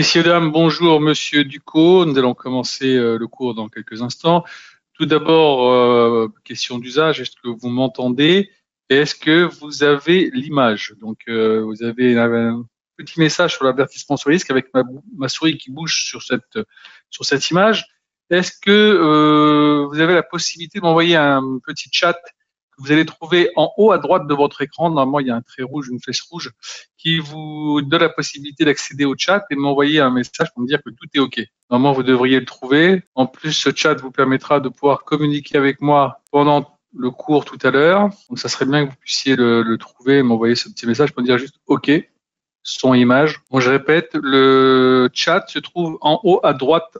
Messieurs, dames, bonjour, monsieur Ducot. Nous allons commencer le cours dans quelques instants. Tout d'abord, question d'usage, est-ce que vous m'entendez? Et est-ce que vous avez l'image? Donc, vous avez un petit message sur l'avertissement sur risque avec ma souris qui bouge sur cette image. Est-ce que vous avez la possibilité de m'envoyer un petit chat que vous allez trouver en haut à droite de votre écran? Normalement, il y a un trait rouge, une flèche rouge qui vous donne la possibilité d'accéder au chat et de m'envoyer un message pour me dire que tout est OK. Normalement, vous devriez le trouver. En plus, ce chat vous permettra de pouvoir communiquer avec moi pendant le cours tout à l'heure. Donc, ça serait bien que vous puissiez le trouver et m'envoyer ce petit message pour me dire juste OK, son image. Bon, je répète, le chat se trouve en haut à droite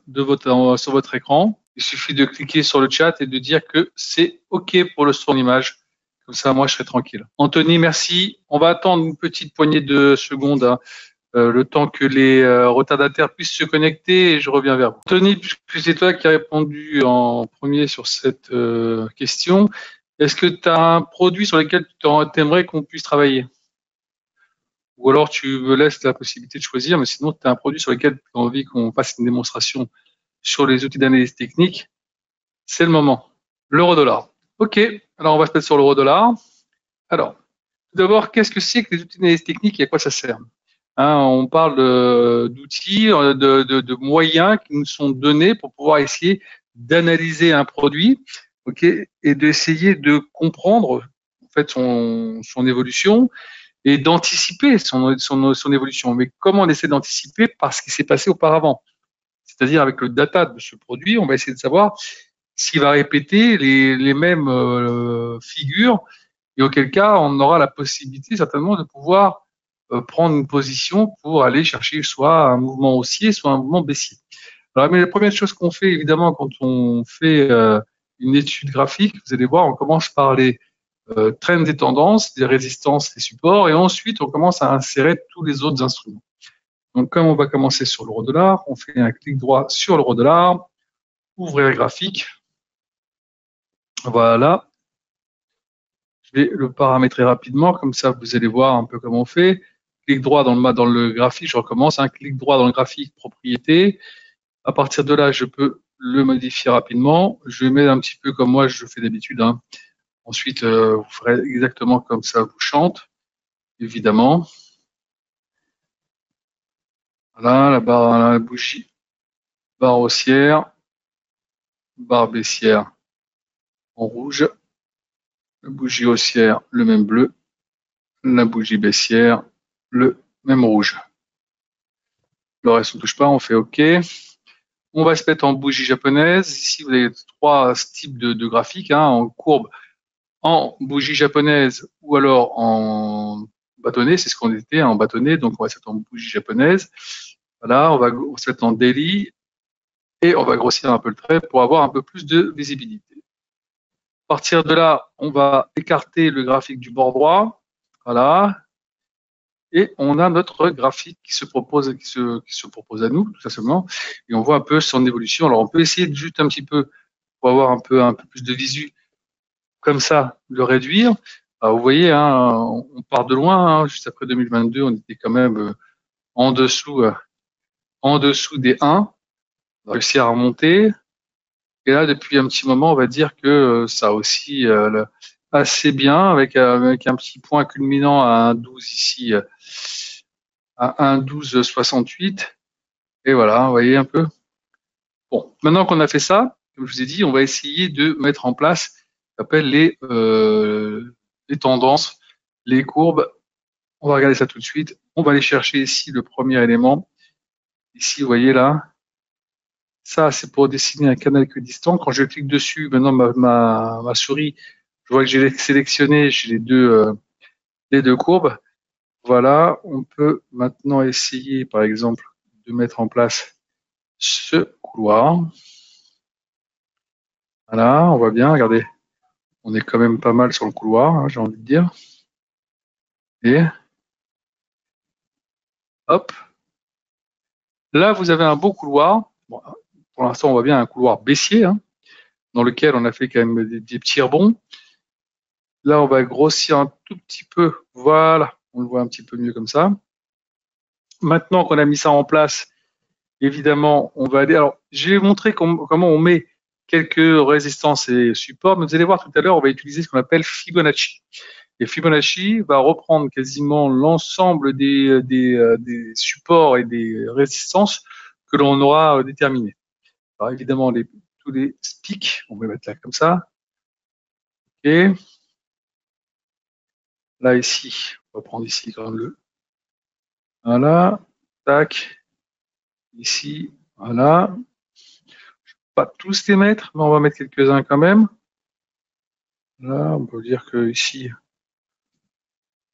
sur votre écran. Il suffit de cliquer sur le chat et de dire que c'est OK pour le son image. Comme ça, moi, je serai tranquille. Anthony, merci. On va attendre une petite poignée de secondes, hein, le temps que les retardataires puissent se connecter et je reviens vers vous. Anthony, puisque c'est toi qui as répondu en premier sur cette question, est-ce que tu as un produit sur lequel tu aimerais qu'on puisse travailler? Ou alors tu me laisses la possibilité de choisir, mais sinon tu as un produit sur lequel tu as envie qu'on fasse une démonstration sur les outils d'analyse technique, c'est le moment. L'euro-dollar. OK, alors on va se mettre sur l'euro-dollar. Alors, tout d'abord, qu'est-ce que c'est que les outils d'analyse technique et à quoi ça sert? Hein, on parle d'outils, de moyens qui nous sont donnés pour pouvoir essayer d'analyser un produit, OK, et d'essayer de comprendre en fait son évolution et d'anticiper son évolution. Mais comment on essaie d'anticiper? Par ce qui s'est passé auparavant. C'est-à-dire avec le data de ce produit, on va essayer de savoir s'il va répéter les mêmes figures, et auquel cas on aura la possibilité certainement de pouvoir prendre une position pour aller chercher soit un mouvement haussier, soit un mouvement baissier. Alors, mais la première chose qu'on fait évidemment quand on fait une étude graphique, vous allez voir, on commence par les trends des tendances, des résistances, des supports, et ensuite on commence à insérer tous les autres instruments. Donc comme on va commencer sur l'euro-dollar, on fait un clic droit sur l'euro-dollar, ouvrir graphique. Voilà. Je vais le paramétrer rapidement, comme ça vous allez voir un peu comment on fait. Clic droit dans le graphique, je recommence, un clic droit dans le graphique propriété. À partir de là, je peux le modifier rapidement. Je vais mettre un petit peu comme moi je fais d'habitude, hein. Ensuite, vous ferez exactement comme ça vous chante, évidemment. Voilà, la bougie, barre haussière, barre baissière en rouge, la bougie haussière, le même bleu, la bougie baissière, le même rouge. Le reste, on ne touche pas, on fait OK. On va se mettre en bougie japonaise. Ici, vous avez trois types de graphiques, hein, en courbe, en bougie japonaise ou alors en bâtonnet. C'est ce qu'on était, en bâtonnet. Donc, on va se mettre en bougie japonaise. Voilà, on va se mettre en daily et on va grossir un peu le trait pour avoir un peu plus de visibilité. À partir de là, on va écarter le graphique du bord droit. Voilà. Et on a notre graphique qui se propose à nous, tout simplement. Et on voit un peu son évolution. Alors, on peut essayer de juste un petit peu, pour avoir un peu plus de visu, comme ça, le réduire. Alors, vous voyez, hein, on part de loin, hein, juste après 2022, on était quand même en dessous des 1. On a réussi à remonter. Et là, depuis un petit moment, on va dire que ça aussi assez bien, avec un petit point culminant à 1,12 ici, à 1,1268. Et voilà, vous voyez un peu. Bon, maintenant qu'on a fait ça, comme je vous ai dit, on va essayer de mettre en place ce qu'on appelle les tendances, les courbes. On va regarder ça tout de suite. On va aller chercher ici le premier élément. Ici, vous voyez là, ça, c'est pour dessiner un canal équidistant. Quand je clique dessus, maintenant ma souris, je vois que j'ai sélectionné, j'ai les deux courbes. Voilà, on peut maintenant essayer, par exemple, de mettre en place ce couloir. Voilà, on voit bien, regardez, on est quand même pas mal sur le couloir, hein, j'ai envie de dire. Et hop, là, vous avez un beau couloir. Bon, pour l'instant, on voit bien un couloir baissier, hein, dans lequel on a fait quand même des petits rebonds. Là, on va grossir un tout petit peu. Voilà, on le voit un petit peu mieux comme ça. Maintenant qu'on a mis ça en place, évidemment, on va aller. Alors, je vais montrer comment on met quelques résistances et supports, mais vous allez voir tout à l'heure, on va utiliser ce qu'on appelle Fibonacci. Et Fibonacci va reprendre quasiment l'ensemble des supports et des résistances que l'on aura déterminés. Alors évidemment, tous les pics, on va les mettre là comme ça. OK. Là, ici, on va prendre ici quand même le. Voilà. Tac. Ici. Voilà. Je ne vais pas tous les mettre, mais on va mettre quelques-uns quand même. Là, on peut dire que ici,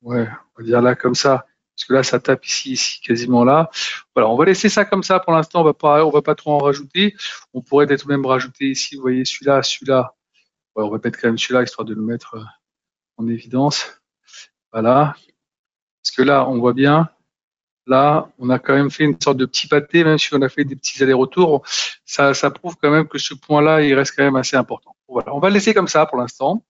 ouais, on va dire là comme ça, parce que là, ça tape ici, quasiment là. Voilà, on va laisser ça comme ça pour l'instant. On va pas trop en rajouter. On pourrait peut-être même rajouter ici, vous voyez, celui-là. Ouais, on va mettre quand même celui-là histoire de le mettre en évidence. Voilà. Parce que là, on voit bien. Là, on a quand même fait une sorte de petit pâté, même si on a fait des petits allers-retours. Ça prouve quand même que ce point-là, il reste quand même assez important. Voilà, on va le laisser comme ça pour l'instant.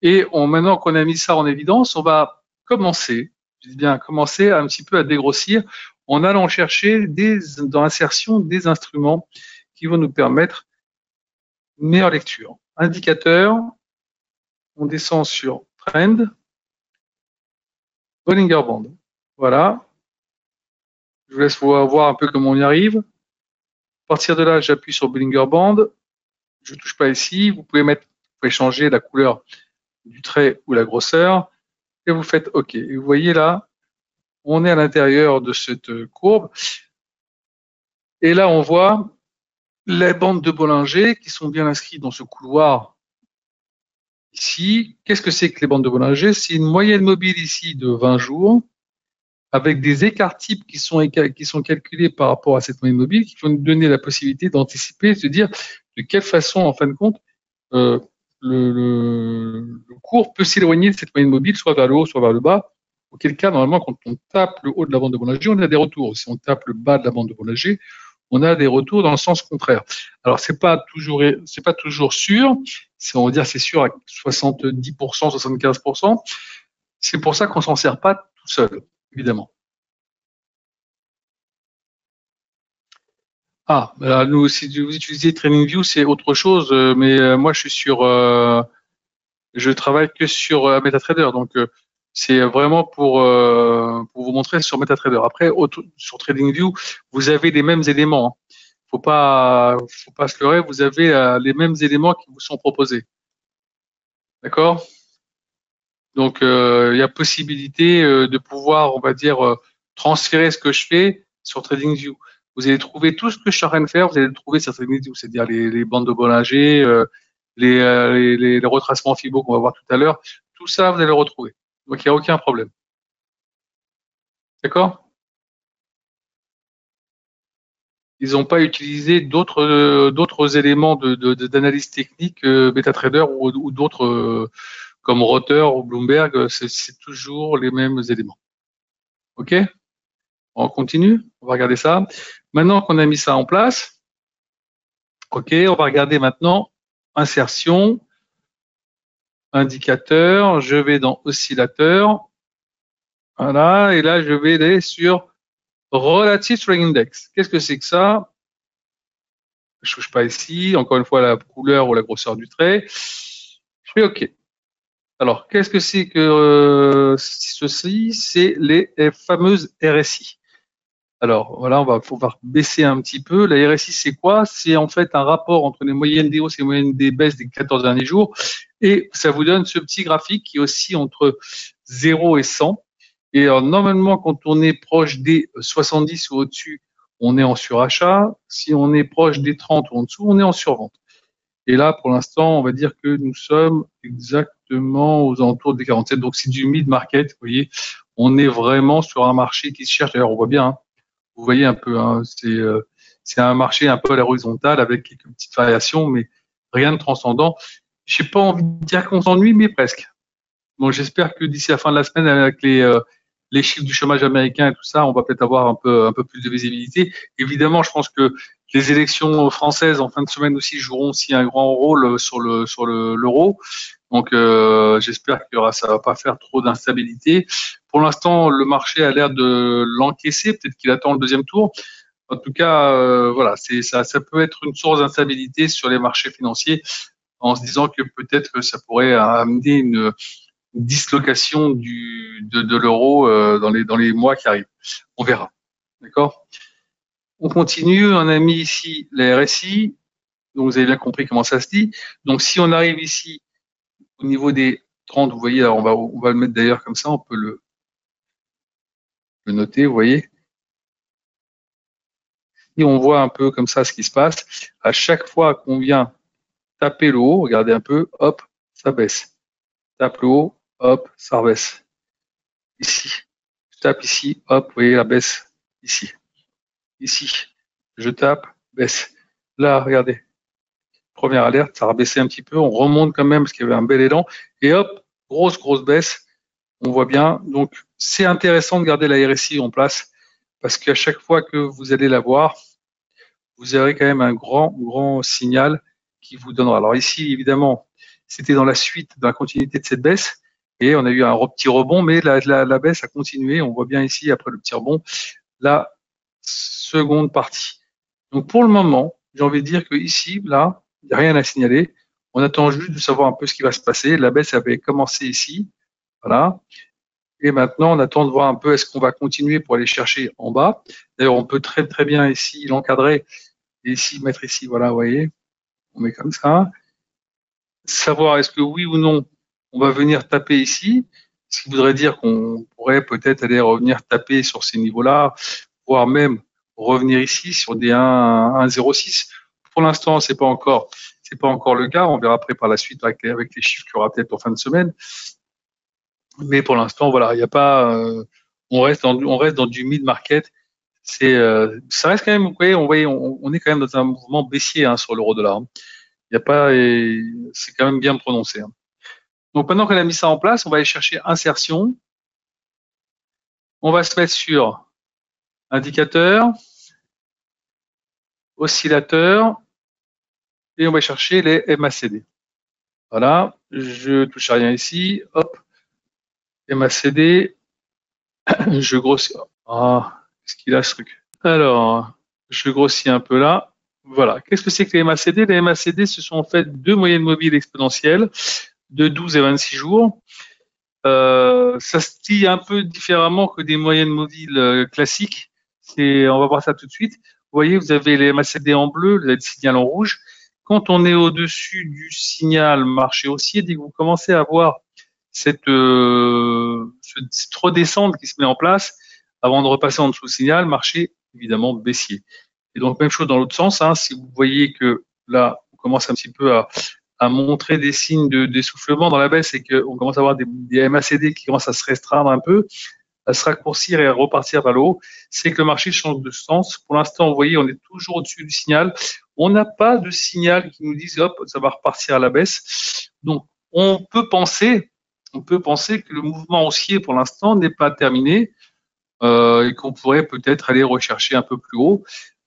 Et maintenant qu'on a mis ça en évidence, on va commencer, je dis bien commencer un petit peu à dégrossir en allant chercher dans l'insertion des instruments qui vont nous permettre une meilleure lecture. Indicateur, on descend sur Trend, Bollinger Band. Voilà. Je vous laisse voir un peu comment on y arrive. À partir de là, j'appuie sur Bollinger Band. Je ne touche pas ici. Vous pouvez changer la couleur du trait ou la grosseur. Et vous faites OK. Et vous voyez là, on est à l'intérieur de cette courbe. Et là, on voit les bandes de Bollinger qui sont bien inscrites dans ce couloir ici. Qu'est-ce que c'est que les bandes de Bollinger? C'est une moyenne mobile ici de 20 jours avec des écarts types qui sont calculés par rapport à cette moyenne mobile, qui vont nous donner la possibilité d'anticiper, de se dire de quelle façon, en fin de compte, le cours peut s'éloigner de cette moyenne mobile, soit vers le haut, soit vers le bas. Auquel cas, normalement, quand on tape le haut de la bande de Bollinger, on a des retours. Si on tape le bas de la bande de Bollinger, on a des retours dans le sens contraire. Alors, c'est pas toujours sûr. On va dire c'est sûr à 70%, 75%. C'est pour ça qu'on s'en sert pas tout seul, évidemment. Ah, là, nous, si vous utilisez TradingView, c'est autre chose. Mais moi, je travaille que sur MetaTrader, donc c'est vraiment pour vous montrer sur MetaTrader. Après, sur TradingView, vous avez les mêmes éléments. Hein. Faut pas se leurrer. Vous avez les mêmes éléments qui vous sont proposés. D'accord? Donc, il y a possibilité de pouvoir, on va dire, transférer ce que je fais sur TradingView. Vous allez trouver tout ce que je suis en train de faire, vous allez le trouver sur TradingView, c'est-à-dire les bandes de Bollinger, les retracements Fibo qu'on va voir tout à l'heure. Tout ça, vous allez le retrouver. Donc, il n'y a aucun problème. D'accord? Ils n'ont pas utilisé d'autres éléments d'analyse technique, MetaTrader ou d'autres comme Reuters ou Bloomberg. C'est toujours les mêmes éléments. OK? On continue, on va regarder ça. Maintenant qu'on a mis ça en place, OK, on va regarder maintenant insertion, indicateur, je vais dans oscillateur, voilà, et là je vais aller sur Relative Trading Index. Qu'est-ce que c'est que ça? Je ne touche pas ici, encore une fois la couleur ou la grosseur du trait. Je fais OK. Alors, qu'est-ce que c'est que ceci? C'est les fameuses RSI. Alors, voilà, on va pouvoir baisser un petit peu. La RSI, c'est quoi? C'est en fait un rapport entre les moyennes des hausses et les moyennes des baisses des 14 derniers jours. Et ça vous donne ce petit graphique qui est aussi entre 0 et 100. Et alors, normalement, quand on est proche des 70 ou au-dessus, on est en surachat. Si on est proche des 30 ou en dessous, on est en survente. Et là, pour l'instant, on va dire que nous sommes exactement aux alentours des 47. Donc, c'est du mid-market. Vous voyez, on est vraiment sur un marché qui se cherche. D'ailleurs, on voit bien, hein, vous voyez un peu, hein, c'est un marché un peu à l'horizontale avec quelques petites variations, mais rien de transcendant. Je n'ai pas envie de dire qu'on s'ennuie, mais presque. Bon, j'espère que d'ici la fin de la semaine, avec les chiffres du chômage américain et tout ça, on va peut-être avoir un peu plus de visibilité. Évidemment, je pense que les élections françaises en fin de semaine aussi joueront aussi un grand rôle sur l'euro. Donc, j'espère que ça va pas faire trop d'instabilité. Pour l'instant, le marché a l'air de l'encaisser. Peut-être qu'il attend le deuxième tour. En tout cas, voilà, ça peut être une source d'instabilité sur les marchés financiers en se disant que peut-être que ça pourrait amener une dislocation de l'euro dans les mois qui arrivent. On verra. D'accord? On continue. On a mis ici la RSI. Donc, vous avez bien compris comment ça se dit. Donc, si on arrive ici au niveau des 30, vous voyez, alors on va le mettre d'ailleurs comme ça, on peut le noter, vous voyez. Et on voit un peu comme ça ce qui se passe. À chaque fois qu'on vient taper le haut, regardez un peu, hop, ça baisse. Tape le haut, hop, ça rebaisse. Ici. Je tape ici, hop, vous voyez la baisse ici. Ici. Je tape, baisse. Là, regardez. Première alerte, ça a rebaissé un petit peu. On remonte quand même parce qu'il y avait un bel élan. Et hop, grosse baisse. On voit bien. Donc, c'est intéressant de garder la RSI en place parce qu'à chaque fois que vous allez la voir, vous aurez quand même un grand signal qui vous donnera. Alors ici, évidemment, c'était dans la suite, dans la continuité de cette baisse, et on a eu un petit rebond, mais la baisse a continué. On voit bien ici, après le petit rebond, la seconde partie. Donc pour le moment, j'ai envie de dire que ici, là, il n'y a rien à signaler. On attend juste de savoir un peu ce qui va se passer. La baisse avait commencé ici, voilà. Et maintenant, on attend de voir un peu est-ce qu'on va continuer pour aller chercher en bas. D'ailleurs, on peut très bien ici l'encadrer et ici mettre ici, voilà, vous voyez, on met comme ça. Savoir est-ce que oui ou non, on va venir taper ici, ce qui voudrait dire qu'on pourrait peut-être aller revenir taper sur ces niveaux-là, voire même revenir ici sur des 1,06. Pour l'instant, c'est pas encore le cas. On verra après par la suite avec les chiffres qu'il y aura peut-être en fin de semaine. Mais pour l'instant, voilà, il n'y a pas, on reste dans du mid market. Ça reste quand même, vous voyez, on est quand même dans un mouvement baissier hein, sur l'euro-dollar. Il y a pas, c'est quand même bien prononcé. Hein. Donc maintenant qu'on a mis ça en place, on va aller chercher insertion. On va se mettre sur indicateur, oscillateur, et on va chercher les MACD. Voilà, je touche à rien ici. Hop, MACD, je grossis. Ah, qu'est-ce qu'il a ce truc? Alors, je grossis un peu là. Voilà. Qu'est-ce que c'est que les MACD? Les MACD, ce sont en fait deux moyennes mobiles exponentielles de 12 et 26 jours. Ça se dit un peu différemment que des moyennes mobiles classiques. On va voir ça tout de suite. Vous voyez, vous avez les MACD en bleu, le signal en rouge. Quand on est au-dessus du signal marché haussier, dès que vous commencez à voir cette redescente qui se met en place, avant de repasser en dessous du signal, marché évidemment baissier. Et donc même chose dans l'autre sens, hein, si vous voyez que là, on commence un petit peu à montrer des signes d'essoufflement dans la baisse et qu'on commence à avoir des MACD qui commencent à se restreindre un peu, à se raccourcir et à repartir vers le haut, c'est que le marché change de sens. Pour l'instant, vous voyez, on est toujours au-dessus du signal. On n'a pas de signal qui nous dise, hop, ça va repartir à la baisse. Donc, on peut penser que le mouvement haussier, pour l'instant, n'est pas terminé et qu'on pourrait peut-être aller rechercher un peu plus haut,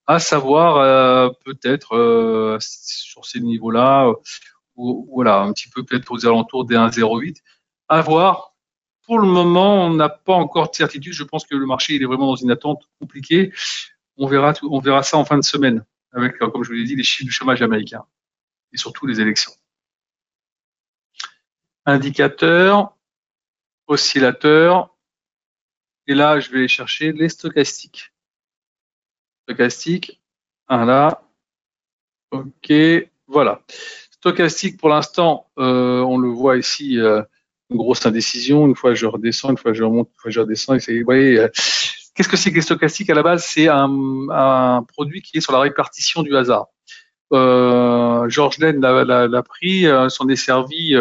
à savoir peut-être sur ces niveaux-là, ou voilà, un petit peu peut-être aux alentours des 1,08. À voir. Pour le moment, on n'a pas encore de certitude. Je pense que le marché il est vraiment dans une attente compliquée. On verra ça en fin de semaine, avec, comme je vous l'ai dit, les chiffres du chômage américain et surtout les élections. Indicateur, oscillateur, et là, je vais chercher les stochastiques. Stochastique, là, ok, voilà. Stochastique, pour l'instant, on le voit ici, une grosse indécision. Une fois je redescends, une fois je remonte, une fois je redescends. Vous voyez, qu'est-ce que c'est que les stochastiques à la base? C'est un produit qui est sur la répartition du hasard. George Lane l'a pris, s'en est servi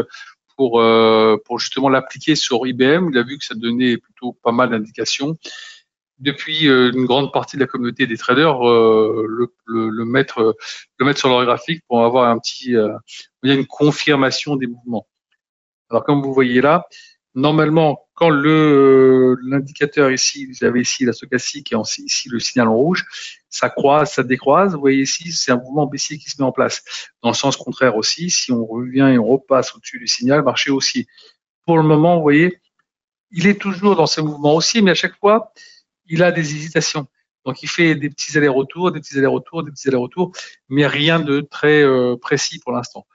pour justement l'appliquer sur IBM. Il a vu que ça donnait plutôt pas mal d'indications. Depuis, une grande partie de la communauté des traders le mettre sur leur graphique pour avoir il y a une confirmation des mouvements. Alors comme vous voyez là, normalement quand l'indicateur ici, vous avez ici la stochastique et ici le signal en rouge, ça croise, ça décroise. Vous voyez ici, c'est un mouvement baissier qui se met en place. Dans le sens contraire aussi, si on revient et on repasse au-dessus du signal, marché haussier. Pour le moment, vous voyez, il est toujours dans ce mouvement haussier, mais à chaque fois, il a des hésitations. Donc, il fait des petits allers-retours, des petits allers-retours, des petits allers-retours, mais rien de très précis pour l'instant.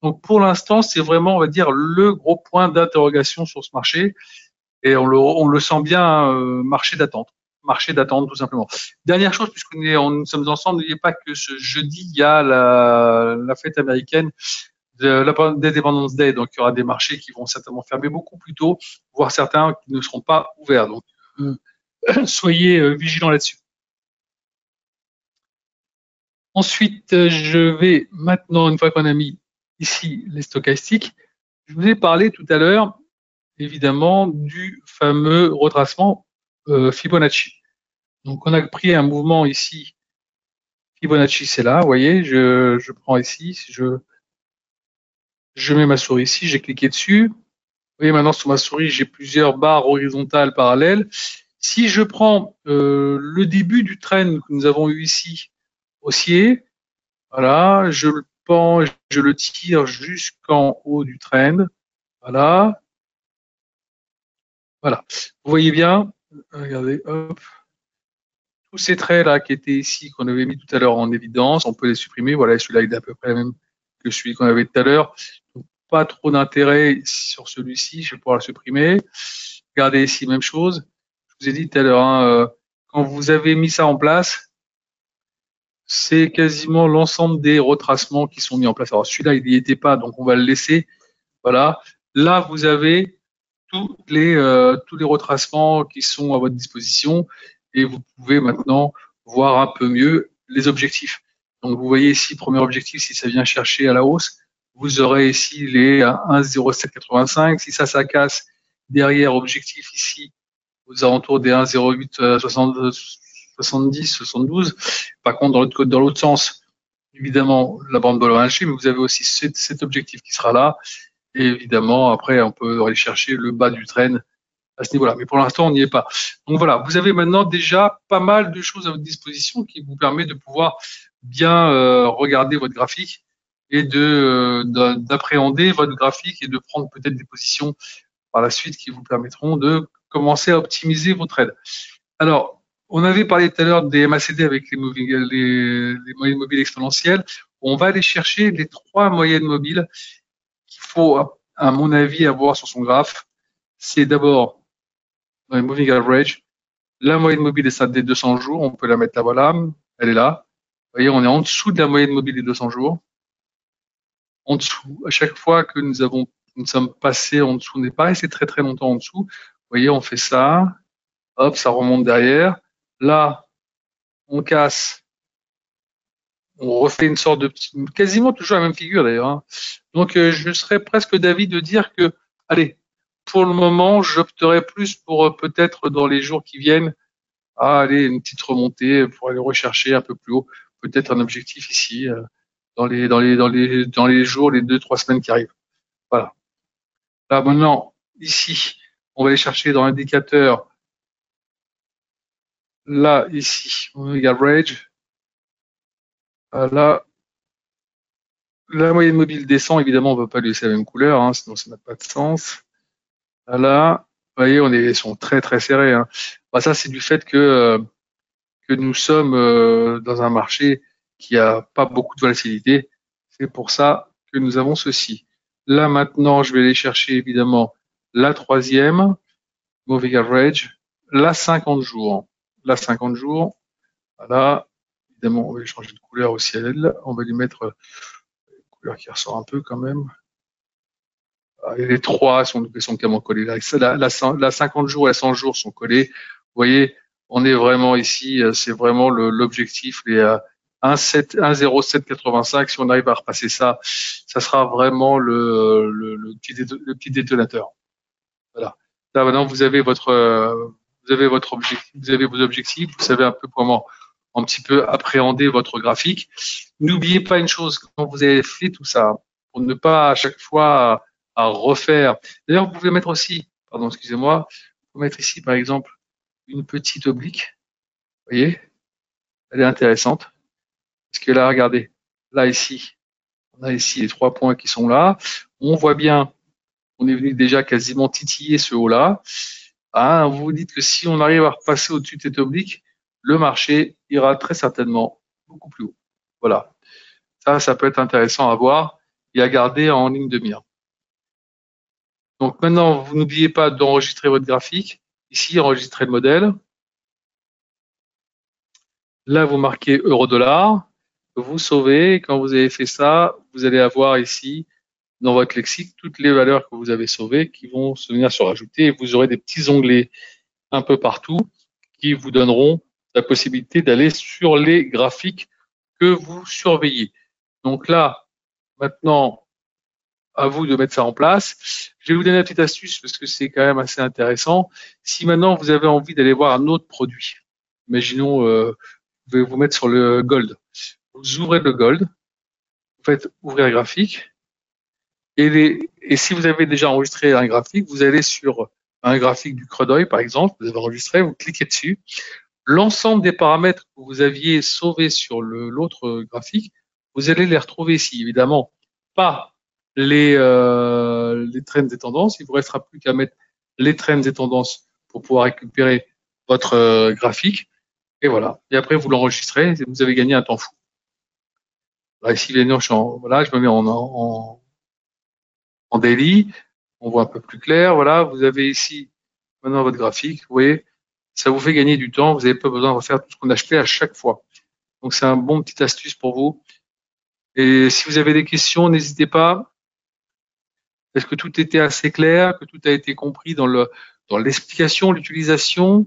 Donc, pour l'instant, c'est vraiment, on va dire, le gros point d'interrogation sur ce marché. Et on le sent bien, marché d'attente. Marché d'attente, tout simplement. Dernière chose, puisque nous sommes ensemble, n'oubliez pas que ce jeudi, il y a la fête américaine de l'Independence Day. Donc, il y aura des marchés qui vont certainement fermer beaucoup plus tôt, voire certains qui ne seront pas ouverts. Donc, soyez vigilants là-dessus. Ensuite, je vais maintenant, une fois qu'on a mis ici les stochastiques, je vous ai parlé tout à l'heure, évidemment, du fameux retracement Fibonacci. Donc, on a pris un mouvement ici. Fibonacci, c'est là, vous voyez, je prends ici, je mets ma souris ici, j'ai cliqué dessus. Vous voyez, maintenant, sur ma souris, j'ai plusieurs barres horizontales parallèles. Si je prends le début du trend que nous avons eu ici, haussier, voilà, je le pends, je le tire jusqu'en haut du trend. Voilà. Voilà. Vous voyez bien, regardez, hop. Tous ces traits-là qui étaient ici, qu'on avait mis tout à l'heure en évidence, on peut les supprimer. Voilà, celui-là, il est à peu près le même que celui qu'on avait tout à l'heure. Donc, pas trop d'intérêt sur celui-ci, je vais pouvoir le supprimer. Regardez ici, même chose. Je vous ai dit tout à l'heure, hein, quand vous avez mis ça en place, c'est quasiment l'ensemble des retracements qui sont mis en place. Alors celui-là, il n'y était pas, donc on va le laisser. Voilà. Là, vous avez tous les retracements qui sont à votre disposition et vous pouvez maintenant voir un peu mieux les objectifs. Donc vous voyez ici, premier objectif, si ça vient chercher à la hausse, vous aurez ici les 1,0785. Si ça casse, derrière objectif ici aux alentours des 1,0870, 72. Par contre, dans l'autre sens, évidemment, la bande Bollinger, mais vous avez aussi cet objectif qui sera là. Et évidemment, après, on peut aller chercher le bas du trend à ce niveau-là. Mais pour l'instant, on n'y est pas. Donc voilà, vous avez maintenant déjà pas mal de choses à votre disposition qui vous permet de pouvoir bien regarder votre graphique et d'appréhender votre graphique et de prendre peut-être des positions par la suite qui vous permettront de commencer à optimiser vos trades. Alors, on avait parlé tout à l'heure des MACD avec les moyennes mobiles exponentielles. On va aller chercher les 3 moyennes mobiles qu'il faut, à mon avis, avoir sur son graphe. C'est d'abord dans les moving average, la moyenne mobile des 200 jours, on peut la mettre là, voilà, elle est là. Vous voyez, on est en dessous de la moyenne mobile des 200 jours. En dessous, à chaque fois que nous sommes passés en dessous, on n'est pas resté très très longtemps en dessous. Vous voyez, on fait ça, hop, ça remonte derrière. Là, on casse, on refait une sorte de quasiment toujours la même figure d'ailleurs, hein. Donc, je serais presque d'avis de dire que, allez, pour le moment, j'opterais plus pour peut-être dans les jours qui viennent, aller une petite remontée pour aller rechercher un peu plus haut, peut-être un objectif ici dans les jours, les 2-3 semaines qui arrivent. Voilà. Là maintenant, ici, on va aller chercher dans l'indicateur. Là, ici, on regarde average. Là, la moyenne mobile descend, évidemment, on ne va pas lui laisser la même couleur, hein, sinon ça n'a pas de sens. Là, vous voyez, ils sont très très serrés, hein. Bah, ça, c'est du fait que nous sommes dans un marché qui a pas beaucoup de volatilité. C'est pour ça que nous avons ceci. Là, maintenant, je vais aller chercher, évidemment, la troisième, moving average, la 50 jours. La 50 jours, voilà. Évidemment, on va changer de couleur aussi à elle. On va lui mettre une couleur qui ressort un peu quand même. Et les trois sont carrément collés. La 50 jours et la 100 jours sont collés. Vous voyez, on est vraiment ici, c'est vraiment l'objectif, les 1,0785. Si on arrive à repasser ça, ça sera vraiment le petit détonateur. Voilà. Là maintenant, vous avez votre objectif, vous avez vos objectifs, vous savez un peu comment un petit peu appréhender votre graphique. N'oubliez pas une chose, quand vous avez fait tout ça, pour ne pas à chaque fois à refaire. D'ailleurs, vous pouvez mettre aussi, pardon, excusez-moi, vous pouvez mettre ici, par exemple, une petite oblique. Vous voyez, elle est intéressante. Parce que là, regardez, là, ici, on a ici les 3 points qui sont là. On voit bien, on est venu déjà quasiment titiller ce haut-là. Vous vous dites que si on arrive à repasser au-dessus de cette oblique, le marché ira très certainement beaucoup plus haut. Voilà. Ça peut être intéressant à voir et à garder en ligne de mire. Donc maintenant, vous n'oubliez pas d'enregistrer votre graphique. Ici, enregistrer le modèle. Là, vous marquez euro-dollar. Vous sauvez. Quand vous avez fait ça, vous allez avoir ici, dans votre lexique, toutes les valeurs que vous avez sauvées qui vont se venir se rajouter. Et vous aurez des petits onglets un peu partout qui vous donneront la possibilité d'aller sur les graphiques que vous surveillez. Donc là, maintenant, à vous de mettre ça en place. Je vais vous donner une petite astuce parce que c'est quand même assez intéressant. Si maintenant vous avez envie d'aller voir un autre produit, imaginons, je vais vous mettre sur le gold. Vous ouvrez le gold, vous faites ouvrir graphique, et si vous avez déjà enregistré un graphique, vous allez sur un graphique du crude oil, par exemple, vous avez enregistré, vous cliquez dessus. L'ensemble des paramètres que vous aviez sauvés sur l'autre graphique, vous allez les retrouver ici. Évidemment, pas les trends et tendances. Il vous restera plus qu'à mettre les trends et tendances pour pouvoir récupérer votre graphique. Et voilà. Et après, vous l'enregistrez. Vous avez gagné un temps fou. Là, ici, je me mets en daily. On voit un peu plus clair. Voilà. Vous avez ici maintenant votre graphique. Vous voyez, ça vous fait gagner du temps. Vous n'avez pas besoin de refaire tout ce qu'on a fait à chaque fois. Donc, c'est un bon petit astuce pour vous. Et si vous avez des questions, n'hésitez pas. Est-ce que tout était assez clair, que tout a été compris dans l'explication, l'utilisation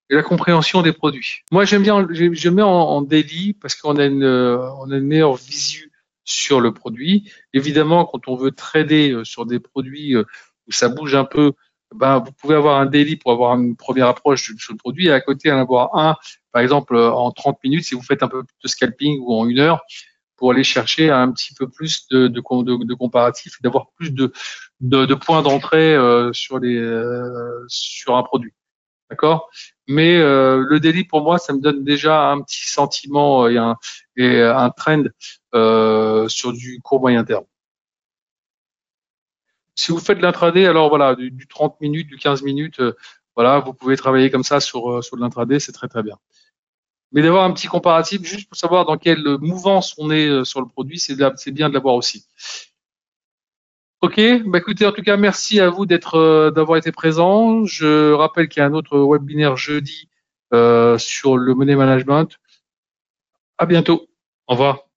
et la compréhension des produits? Moi, j'aime bien, je mets en daily parce qu'on a une meilleure visu sur le produit. Évidemment, quand on veut trader sur des produits où ça bouge un peu, ben, vous pouvez avoir un daily pour avoir une première approche sur le produit et à côté en avoir un, par exemple, en 30 minutes si vous faites un peu plus de scalping ou en 1 heure pour aller chercher un petit peu plus de comparatifs et d'avoir plus de points d'entrée sur un produit. D'accord? Mais le daily, pour moi, ça me donne déjà un petit sentiment et un trend sur du court moyen terme. Si vous faites de l'intraday, alors voilà, du 30 minutes, du 15 minutes, voilà, vous pouvez travailler comme ça sur de l'intraday, c'est très très bien. Mais d'avoir un petit comparatif juste pour savoir dans quelle mouvance on est sur le produit, c'est bien de l'avoir aussi. Ok, bah écoutez, en tout cas, merci à vous d'avoir été présent. Je rappelle qu'il y a un autre webinaire jeudi sur le money management. À bientôt. Au revoir.